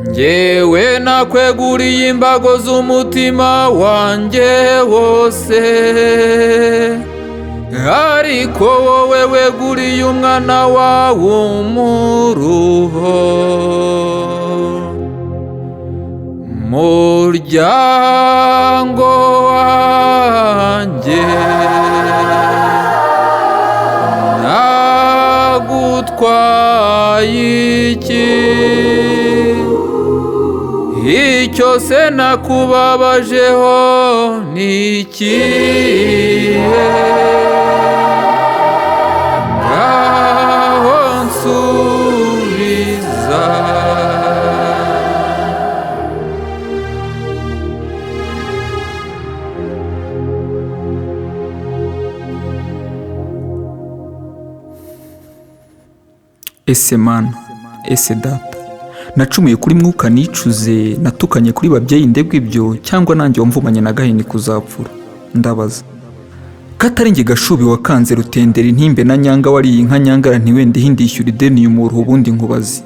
Njyewe nakweguriye imbago z'umutima wanjye wose, ariko wowe weguriye umwana wawe umuruho. Muryango wanjye nagutwaye iki? Icyo se nakubabajeho ni ikihe? Ngaho nsubiza. Ese mana, ese data, nacumuye kuri mwuka nicuze, natukanye kuri babyeyi ndebwe ibyo, cyangwa nanjye wamvumanye na gahini kuzapfura? Ndabaza katari nge Gashubi wakanze Rutendera intimbe na Nyanga wariye inka Nyangara ntiwende hindishyura ideni umuruho. Ubundi nkubaza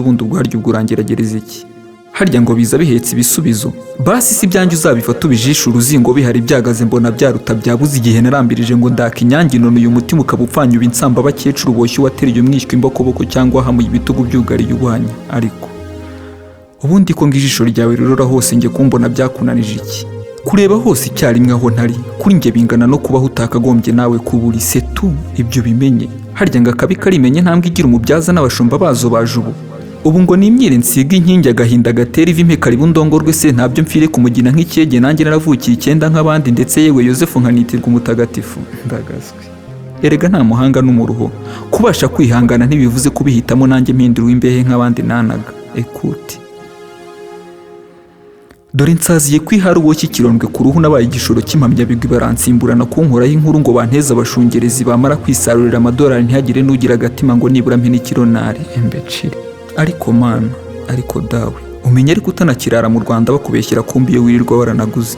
ubundi ubwaryo ubwurangeragereza iki? Harya ngo biza bihetse ibisubizo? Basi si byanjye uzabifata ubijisha uruzingo bihari byagaze mbona byaruta byabuze igihe narambirije ngo ndaka inyange none uyu mutima ukaba upfanya insamba bakecuru boshye wateriye umwishywa imbokoboko cyangwa hamuye ibitugu byugariye ubwanya. Ariko ubundi ko ngijisho ryawe rirora hose nge kumbona byakunanije iki? Kureba hose icyarimwe aho ntari kuri nge bingana no kubaho utakagombye nawe kubura isetu. Ibyo bimenye harya ngo akabi karimenye ntambwe igira umubyaza n'abashumba bazo baje ubu ngo nimyire nsiga inkingi agahinda gatera ivi impeka ribundongorwe se ntabyo mfire kumugina nk'ikiyege nanjye naravukiye icyenda nk'abandi ndetse yewe Yosefu nkanitirwa umutagatifu. Ndagazwe erega nta muhanga n'umuruho kubasha kwihangana ntibivuze kubihitamo nanjye mpindura imbehe nk'abandi nanaga. Ekuti dore nsaziye kwihara uwo kikirondwe ku ruhu nabaye igishoro cy'impamyabigwi baransimburana kunkoraho inkuru ngo banteze abashungerezi bamara kwisarurira amadolari ntihagire n'ugira agatima ngo nibura mpe n'ikironari embecire. Ariko mana, ariko dawe umenye ariko utanakirara mu Rwanda bakubeshyira kumbi iyo wirirwa waranaguze.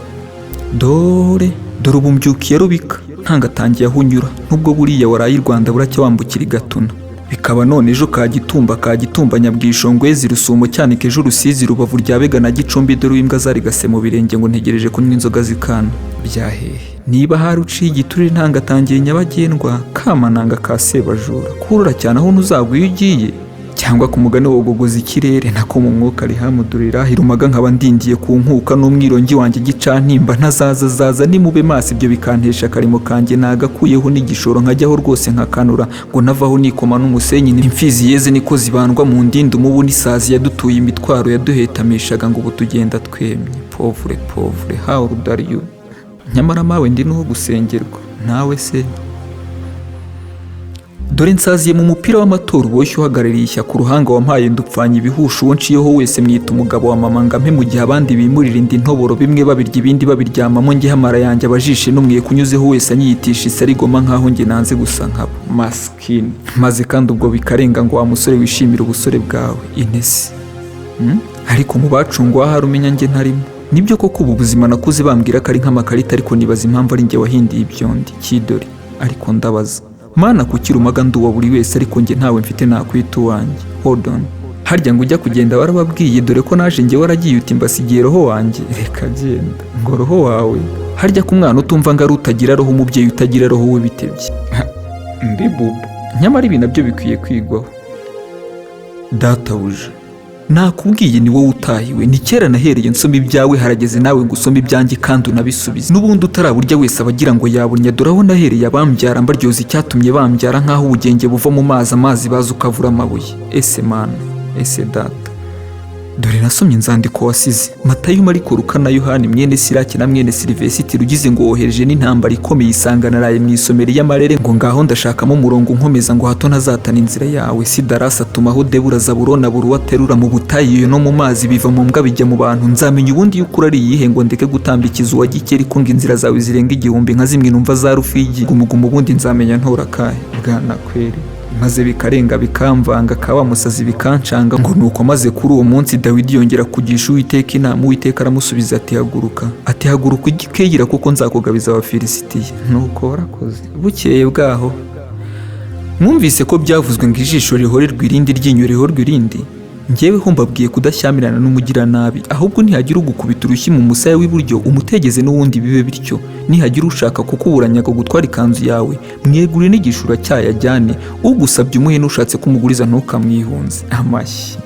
Dore ubu mbyukiye rubika ntangatangiye aho unyura nubwo buriya waraye i Rwanda buracya wambukira i Gatuna. Bikaba none ejo Kagitumba Nyabwishongwezi Rusumo cyane ejo Rusizi Rubavu rya Bega na Gicumbi dore imbwa zari gase mu birenge ngo ntegereje kunywa inzoga zikana. Byahehe niba hari uciye igiturire ntangatangiye nyabagendwa kamananga ka Sebajura kurura cyane aho ntuzagwa iyo ugiye cyangwa ku mugani wogogoza ikirere nako mu mwuka rihamudurira Rumaga nkaba ndindiye ku nkuka n'umwirongi wanjye gicantimba ntazaza nimube maso ibyo bikantesha karimo kanjye nagakuyeho n'igishoro nkajyaho rwose nkakanura ngo navaho nikoma n'umusenyi n'imfizi yeze niko zibandwa mu ndindu umubu n'isazi yadutuye imitwaro yaduhetamishaga ngo ubu tugenda twemye. Pauvre how old are you? Nyamara mawe ndi n'uwo gusengerwa nawe se. Dore nsaziye mu mupira w'amatora uboshye uhagarariye ishyaka uruhanga wampaye ndupfanya ibihusha uwo nciyeho wese mwita umugabo wa mama ngampe mu gihe abandi bimurira indi ntoboro bimwe babirya ibindi babiryamamo nge hamara yanjye abajishe n'umwiye kunyuzeho wese anyiyitisha isarigoma nkaho nge nanze gusa nkabo maskini maze kandi ubwo bikarenga ngo wa musore wishimira ubusore bwawe intesi. Ariko mu bacungwa hari umenya nge ntarimo. Nibyo koko ubu buzima nakuze bambwira ko ari nk'amakarita ariko nibaza impamvu ari nge wahindiye ibyondi kidori. Ariko ndabaza mana kuki Rumaga nduwa buri wese ariko nge ntawe mfite nakwita uwanjye. Hold on, harya ngo ujya kugenda warababwiye dore ko naje nge waragiye uti mbasigiye roho wanjye? Reka genda ngo roho wawe harya ku mwana utumva ngo ari utagira roho umubyeyi utagira roho we bitebye mbi bubu. Nyamara ibi nabyo bikwiye kwigwaho. Databuja nakubwiye ni wowe utahiwe ni kera nahereye nsoma ibyawe harageze nawe ngo usome ibyanjye kandi unabisubize. N'ubundi utaraburya wese abagira ngo yabunya dore aho nahereye abambyara mbaryoza icyatumye bambyara nkaho ubugenge buva mu amazi baza ukavura amabuye. Ese mana, ese data dore nasomye inzandiko wasize Matayo, Mariko, Luka na Yohani mwene Siraki na mwene Silvesitiri ugize ngo wohereje n'intambara ikomeye isanga naraye mu isomero y'amarere ngo ngaho ndashakamo umurongo nkomeza ngo hato ntazatana inzira yawe. Sidarasa atumaho Debura Zaburona buri waterura mu butayu no mu mazi biva mu mbwa bijya mu bantu. Nzamenya ubundi yuko ari iyihe ngo ndeke gutambikiza uwa Gikeri ko ngo inzira zawe zirenga igihumbi nka zimwe numva za Rufigi gumugumu ubundi nzamenya ntora kahe bwana kweri maze bikarenga bikamvanga kawa musazi bikancanga ngo nuko maze kuri uwo munsi Dawidi yongera kugisha Uwiteka inama. Uwiteka aramusubiza ati haguruka ugikeyira kuko nzakugabiza Abafilisitiya. Nuko warakoze. Bukeye bwaho mwumvise ko byavuzwe ngo ijisho rihorerwa irindi, ryinyo rihorwa irindi. Njyeweho mbabwiye kudashyamirana n'umugiranabi, ahubwo nihagira ugukubita urushyi mu musaya w'iburyo umutegeze n'uwundi bibe bityo. Nihagira ushaka kukuburanya ngo gutwara ikanzu yawe, mwegure n'igishura cyayo ajyane. Ugusabye umuhe, n'ushatse kumuguriza ntukamwihunze. Amashyi.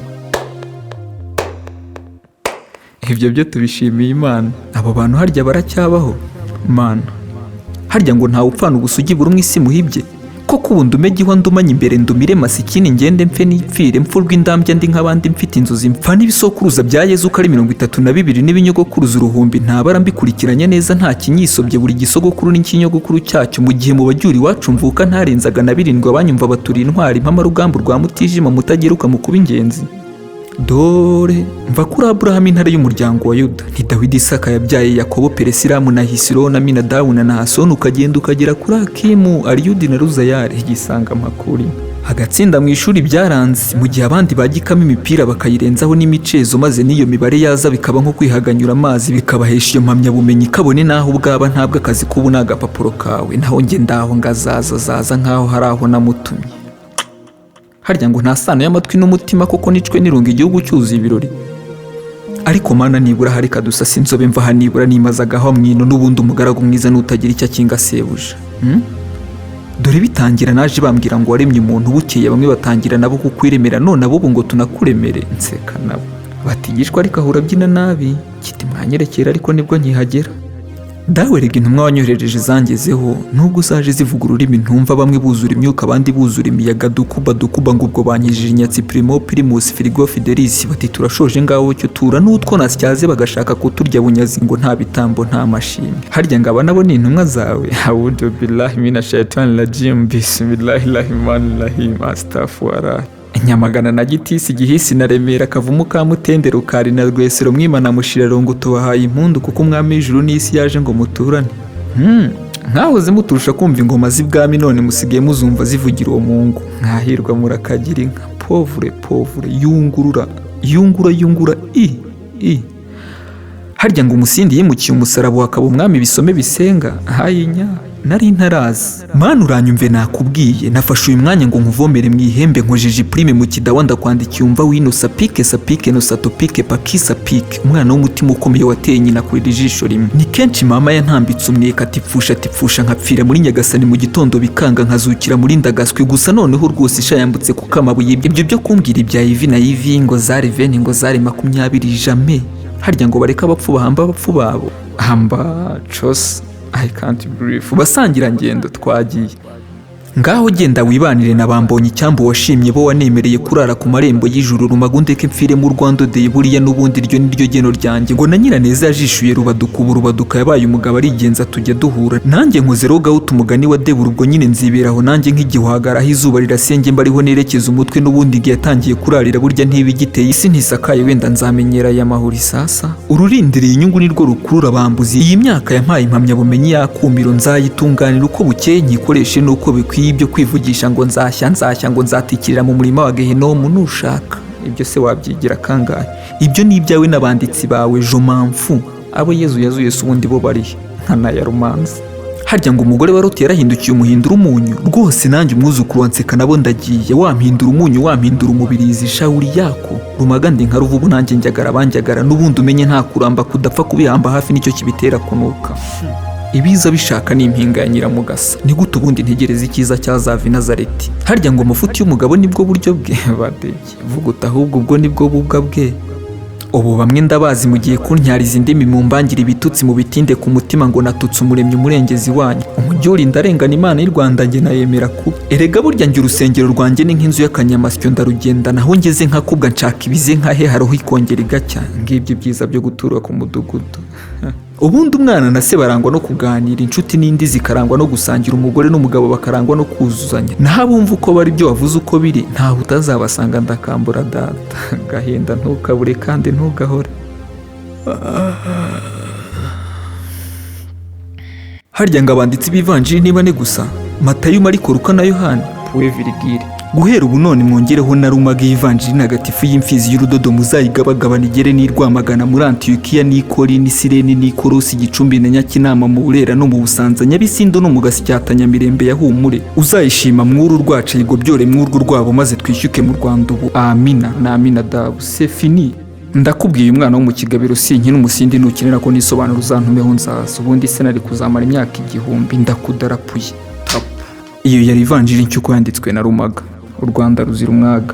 Ibyo byo tubishimiye Imana. Abo bantu harya baracyabaho? Mana, harya ngo ntawe upfana ubusugi buri umwe isi muhibye? Koko ubundi umejyiho ndumanye imbere ndumire masikini ngende mpfe nipfire mfurwa indambya ndi nk'abandi mfite inzozi mpfa n'ibisokuruza bya Yezu ko ari 32 n'ibinyogokuruza uruhumbi ntabara mbikurikiranye neza nta kinyisobye buri gisogokuru n'ikinyogokuru cyacyo mu gihe mu bajyuri wacu mvuka ntarenzaga na 7 abanyumva baturi intwari impama rugambo rwa mutijima mutageruka mu kuba ingenzi. Dore mva kuri Aburahamu intare y'umuryango wa Yuda, ni Dawidi Isaka yabyaye Yakobo, Peresiramu na Hisiro na Minadabu na Nahasoni, ukagenda ukagera kuri Akimu, Ariyudi na Ruzayari. Igisanga makuri agatsinda mu ishuri byaranze, mu gihe abandi bagikamo imipira bakayirenzaho n'imicezo, maze n'iyo mibare yaza bikaba nko kwihaganyura amazi, bikabahesha iyo mpamyabumenyi kabone naho ubwaba ntabwo akazi kubu n'agapapuro kawe. Naho nge ndaho ngazaza nkaho hari aho namutumye. Harya ngo nta sano y'amatwi n'umutima koko nicwe nirunga igihugu cyuzuye ibirori. Ariko Mana nibura hari kadusasa inzobe mva hanibura nimazagaho mwino n'ubundi umugaragu mwiza n'utagira icyo akinga sebuja. Dore bitangira naje bambwira ngo waremye umuntu, bukeye bamwe batangira nabo kukwiremera, none abo ngo tunakuremere. Nseka nabo batigishwa ariko ahura byina nabi, kiti mwanyerekera ariko nibwo nkihagera. Dawe rega intumwa wanyohereje zangezeho, nubwo uzaje zivuga ururimi ntumva, bamwe buzura imyuka abandi buzura imiyaga, dukuba ngo ubwo banyijije inyatsi Primo Primus Firigo Fidelis, bati turashoje ngaho cyo tura n'utwo nasyaze bagashaka kuturya bunyazi ngo nta bitambo nta mashimwe. Harya ngaba nabo ni intumwa zawe? A'udhu billahi minash shaitani rajim, bismillahirrahmanirrahim, astaghfirullah. Nyamagana na Gitisi, Gihisi na Remera, Kavumu ka Mutendero, Rukari na Rwesero, Mwima na Mushiraro, ngo tubahaye impundu kuko umwami w'ijuru n'isi yaje ngo muturane. Nkahoze muturusha kumva ingoma z'ibwami, none musigaye muzumva zivugira uwo Mungu. Nkahirwa murakagira inka. Pauvre yungura harya ngo umusindi yimukiye umusarabo hakaba umwami bisome bisenga. Hayinya nari ntarazi. Mana uranyumve nakubwiye, nafashe uyu mwanya ngo nkuvomere mu ihembe, nkojeje prime mu kidawa ndakwandikiye umva wino sapike no satopike pakisa pike. Umwana w'umutima ukomeye wateye nyina kurira ijisho rimwe. Ni kenshi mama yantambitse umweka tipfusha nkapfira muri Nyagasani, mu gitondo bikanga nkazukira muri Ndagaswi. Gusa noneho rwose ishayambutse kuko amabuye ibyo byo kumbwira ibya Ivi na Ivi ngo zari 20 ngo zari 20 jamais. Harya ngo bareka abapfu bahamba abapfu babo. Hamba chose I can't breathe. Basangira ngendo twagiye. Ngaho genda wibanire na Bambonye icyambu washimye, bo wanemereye kurara ku marembo y'ijuru. Rumaga ndeke mfire mu Rwanda de buriya n'ubundi ryo niryo geno ryanjye. Ngo na Nyiraneza yajishuye Rubaduka yabaye umugabo arigenza tujya duhura. Nanjye nkoze roga utumugani wa Debura, ubwo nyine nziberaho nanjye nk'igihwagara izuba rirasenge mbariho nerekeza umutwe, n'ubundi gihe yatangiye kurarira burya ntibigiteye isi ntisakaye, wenda nzamenyera ya mahuri sasa. Ururindiriye inyungu nirwo rukurura bambuzi. Iyi myaka yampaye impamyabumenyi yakumiro, nzayitunganira uko bukeye nkikoreshe nuko bikwiye. Ibyo kwivugisha ngo nzashya ngo nzatikirira mu murima wa Gehinomu nushaka, ibyo se wabyigira kangahe? Ibyo ni ibyawe n'abanditsi bawe jomamfu, abo Yezu yazuye se ubundi bo barihe nkana ya rumanza. Harya ngo umugore wa Loti yarahindukiye umuhindura umunyu, rwose nanjye umwuzukuru wanseka nabo ndagiye, wampindura umunyu wampindura umubirizi shawuri yako. Rumaga ndi nka Ruvubu nanjye njyagara banjyagara, n'ubundi umenye nta kuramba kudapfa kubihamba hafi nicyo kibitera kunuka. Ibiza bishaka n'impinga ya Nyiramugasa, ni gute ubundi ntegereza icyiza cyazava i Nazareti? Harya ngo amafuti y'umugabo nibwo buryo bwe badege vuguta, ahubwo ubwo nibwo bubwa bwe. Ubu bamwe ndabazi mugiye kuntyariza indimi mu mbangira ibitutsi mu bitinde ku mutima ngo natutse umuremyi umurengezi wanyu. Umujyuri ndarengana Imana y'u Rwanda nge nayemera kuba. Erega burya ngira urusengero rwanjye ni nk'inzu y'akanyamasyo ndarugenda, naho ngeze nkakubwa nshaka ibize nkahe haroho ikongera igacya. Ngibyo byiza byo gutura ku mudugudu. Ubundi umwana na se barangwa no kuganira, inshuti n'indi zikarangwa no gusangira, umugore n'umugabo bakarangwa no kuzuzanya. Naho abumva uko bari byo wavuze uko biri, ntaho utazabasanga ndakambura data. Gahenda ntukabure kandi ntugahore. Harya ngo abanditsi b'Ivanjiri ni bane gusa, Matayo, Mariko, Luka na Yohana. Puwe Virgile. guhera ubu none mwongereho na Rumaga ivanjiri ntagatifu y'imfizi y'urudodo muzayigabagabana igere n'i Rwamagana muri Antiyokiya n'Ikori n'Isireni n'Ikorosi Gicumbi na Nyakinama mu Burera no mu Busanza Nyabisindo no mu Gasyata Nyamirembe ya Humure uzayishima mwuru rwacu yigobyore mwurwo rwabo maze twishyuke mu Rwanda ubu amina na amina dabu c'est fini. Ndakubwiye umwana wo mu kigabiro sinkina umusindi nukenera ko nisobanura uzantumeho nzaza ubundi se nari kuzamara imyaka 1000 ndakudarapuye. Iyo yari ivanjiri inshyuko yanditswe na Rumaga. U Rwanda ruzira umwaga.